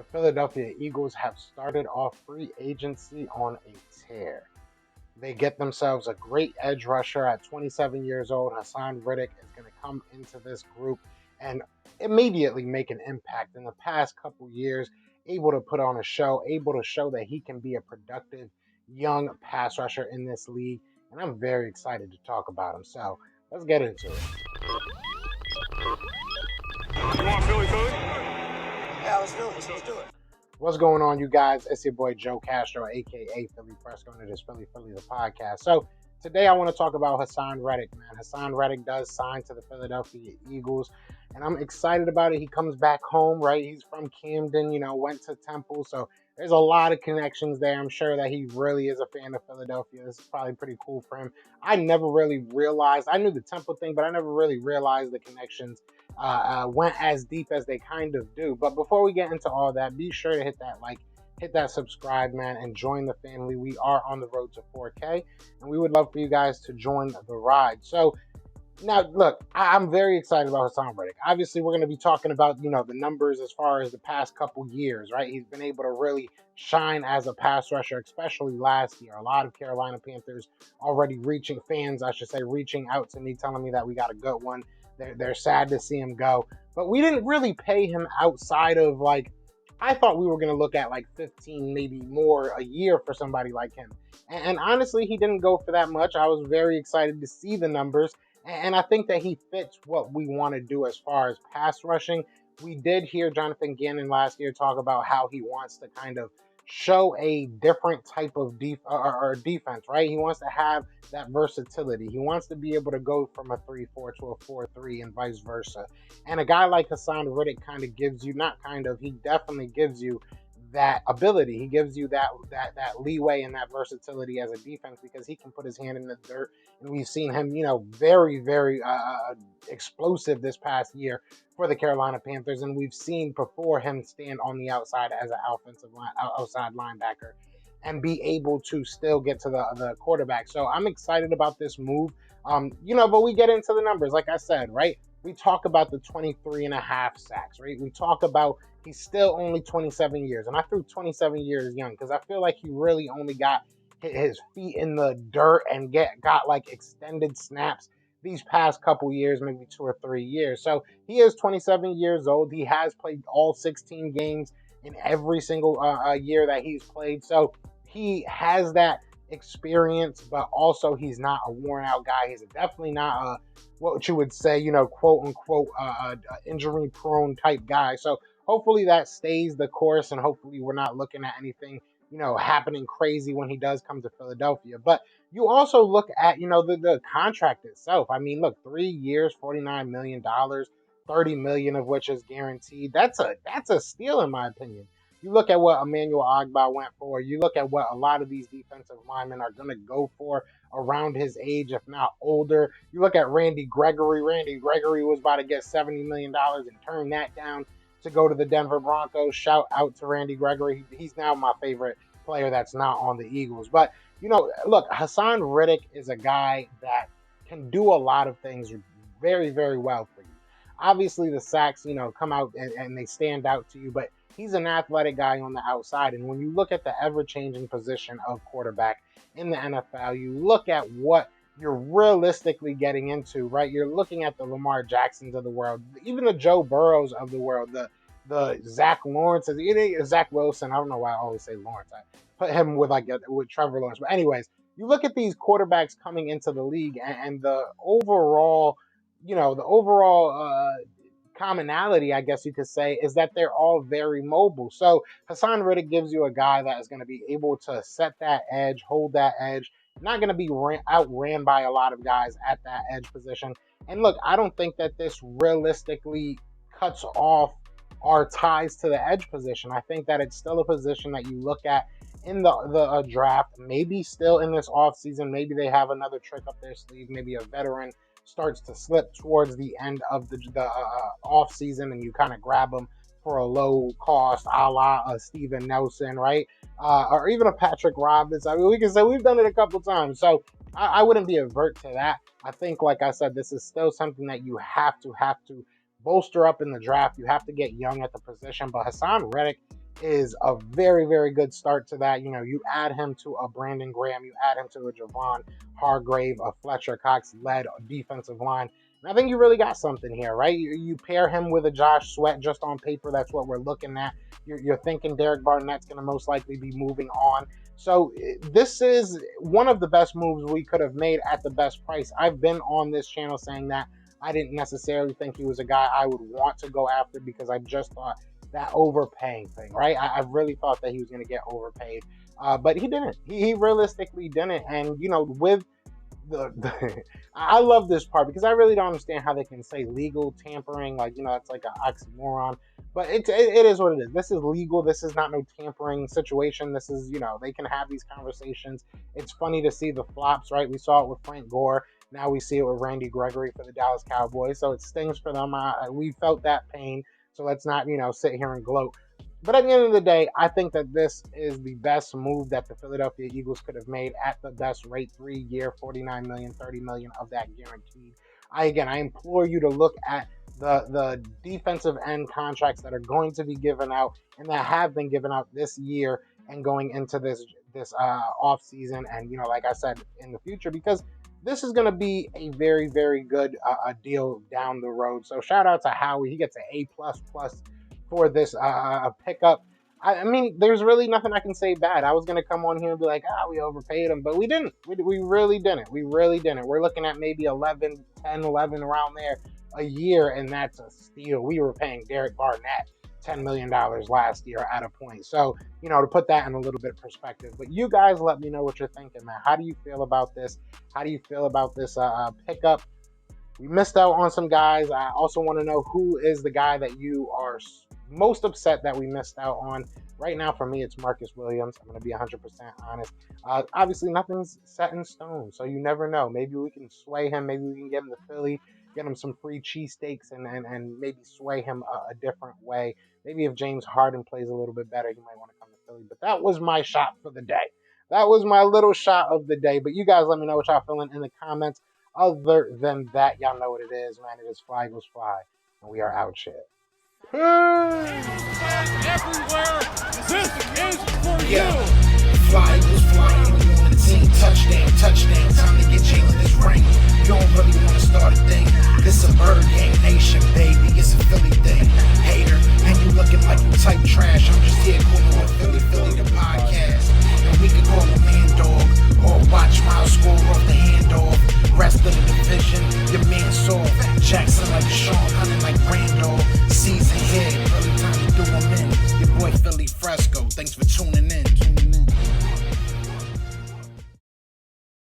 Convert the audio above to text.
The Philadelphia Eagles have started off free agency on a tear. They get themselves a great edge rusher at 27 years old. Haason Reddick is going to come into this group and immediately make an impact. In the past couple years, able to put on a show, able to show that he can be a productive young pass rusher in this league. And I'm very excited to talk about him. So let's get into it. You want Philly? Yeah, let's do it. Let's do it. What's going on, you guys? It's your boy Joe Castro, aka Philly Fresco, and it is Philly the podcast. So today I want to talk about Haason Reddick, man. Haason Reddick does sign to the Philadelphia Eagles, and I'm excited about it. He comes back home, right? He's from Camden, went to Temple, so there's a lot of connections there. I'm sure that he really is a fan of Philadelphia. This is probably pretty cool for him. I never really realized, I knew the Temple thing, but I never really realized the connections went as deep as they kind of do. But before we get into all that, be sure to hit that like, hit that subscribe, man, and join the family. We are on the road to 4K, and we would love for you guys to join the ride. So now, look, I'm very excited about Haason Reddick. Obviously, we're going to be talking about, the numbers as far as the past couple years, right? He's been able to really shine as a pass rusher, especially last year. A lot of Carolina Panthers already fans, reaching out to me, telling me that we got a good one. They're sad to see him go. But we didn't really pay him outside of, I thought we were going to look at 15, maybe more a year for somebody like him. And honestly, he didn't go for that much. I was very excited to see the numbers. And I think that he fits what we want to do as far as pass rushing. We did hear Jonathan Gannon last year talk about how he wants to kind of show a different type of defense, right? He wants to have that versatility. He wants to be able to go from a 3-4 to a 4-3 and vice versa. And a guy like Haason Reddick kind of gives you, he definitely gives you that ability. He gives you that leeway and that versatility as a defense because he can put his hand in the dirt. And we've seen him, very, very explosive this past year for the Carolina Panthers. And we've seen before him stand on the outside as an outside linebacker and be able to still get to the quarterback. So I'm excited about this move. But we get into the numbers, like I said, right? We talk about the 23.5 sacks, right? We talk about he's still only 27 years. And I threw 27 years young because I feel like he really only got his feet in the dirt and got extended snaps these past couple years, maybe 2 or 3 years. So he is 27 years old. He has played all 16 games in every single year that he's played. So he has that experience, but also he's not a worn out guy. He's definitely not what you would say, quote unquote, injury prone type guy. So hopefully that stays the course, and hopefully we're not looking at anything, happening crazy when he does come to Philadelphia. But you also look at, the contract itself. I mean, look, 3 years, $49 million, $30 million of which is guaranteed. That's a steal in my opinion. You look at what Emmanuel Ogbah went for. You look at what a lot of these defensive linemen are going to go for around his age, if not older. You look at Randy Gregory. Randy Gregory was about to get $70 million and turn that down to go to the Denver Broncos. Shout out to Randy Gregory. He's now my favorite player that's not on the Eagles. But, look, Haason Reddick is a guy that can do a lot of things very, very well for you. Obviously, the sacks, come out and they stand out to you, but he's an athletic guy on the outside. And when you look at the ever-changing position of quarterback in the NFL, you look at what you're realistically getting into, right? You're looking at the Lamar Jacksons of the world, even the Joe Burrows of the world, the Zach Lawrences, Zach Wilson. I don't know why I always say Lawrence. I put him with Trevor Lawrence. But anyways, you look at these quarterbacks coming into the league and the overall, commonality, I guess you could say, is that they're all very mobile. So Haason Reddick gives you a guy that is going to be able to set that edge, hold that edge, not going to be outran by a lot of guys at that edge position. And look, I don't think that this realistically cuts off our ties to the edge position. I think that it's still a position that you look at in the draft, maybe still in this offseason. Maybe they have another trick up their sleeve. Maybe a veteran starts to slip towards the end of the off season, and you kind of grab them for a low cost, a la Steven Nelson, right? Or even a Patrick Robbins. I mean, we can say we've done it a couple times, so I wouldn't be avert to that. I think, like I said, this is still something that you have to bolster up in the draft. You have to get young at the position, but Haason Reddick is a very, very good start to that. You know, you add him to a Brandon Graham, you add him to a Javon Hargrave, a Fletcher Cox led defensive line. And I think you really got something here, right? You pair him with a Josh Sweat just on paper. That's what we're looking at. You're thinking Derek Barnett's going to most likely be moving on. So this is one of the best moves we could have made at the best price. I've been on this channel saying that I didn't necessarily think he was a guy I would want to go after because I just thought that overpaying thing, right? I really thought that he was going to get overpaid, but he didn't. He realistically didn't. And, you know, with I love this part because I really don't understand how they can say legal tampering. Like, you know, it's like an oxymoron, but it is what it is. This is legal. This is not no tampering situation. This is, you know, they can have these conversations. It's funny to see the flops, right? We saw it with Frank Gore. Now we see it with Randy Gregory for the Dallas Cowboys. So it stings for them. We felt that pain. So let's not, you know, sit here and gloat. But at the end of the day, I think that this is the best move that the Philadelphia Eagles could have made at the best rate. 3-year, $49 million, $30 million of that guaranteed. I implore you to look at the defensive end contracts that are going to be given out and that have been given out this year and going into this off season, and, you know, like I said, in the future, because this is going to be a very, very good deal down the road. So shout out to Howie. He gets an A++ for this pickup. I mean, there's really nothing I can say bad. I was going to come on here and be like, we overpaid him, but we didn't. We really didn't. We really didn't. We're looking at maybe 11 around there a year, and that's a steal. We were paying Derek Barnett $10 million last year at a point. So, you know, to put that in a little bit of perspective. But you guys let me know what you're thinking, man. How do you feel about this? How do you feel about this pickup? We missed out on some guys. I also want to know who is the guy that you are most upset that we missed out on. Right now, for me, it's Marcus Williams. I'm going to be 100% honest. Obviously, nothing's set in stone, so you never know. Maybe we can sway him. Maybe we can get him to Philly, get him some free cheesesteaks, and maybe sway him a different way. Maybe if James Harden plays a little bit better, he might want to come to Philly. But that was my shot for the day. That was my little shot of the day. But you guys let me know what y'all feeling in the comments. Other than that, y'all know what it is, man. It is Fly Eagles Fly, and we are out here. Everywhere, this is for you. Fly Eagles flying on the team. Touchdown. Time to get Jalen this ring. You don't really want to start a thing. This a bird game nation, baby. It's a Philly thing. Hater, and you looking like you type trash. I'm just here calling with Philly the podcast. And we can call a man dog or watch Miles score off the handoff. Rest of the division, your man soft. Jackson like Sean, hunting like Randolph. Season here, early time to do them in. Your boy Philly Fresco, thanks for tuning in.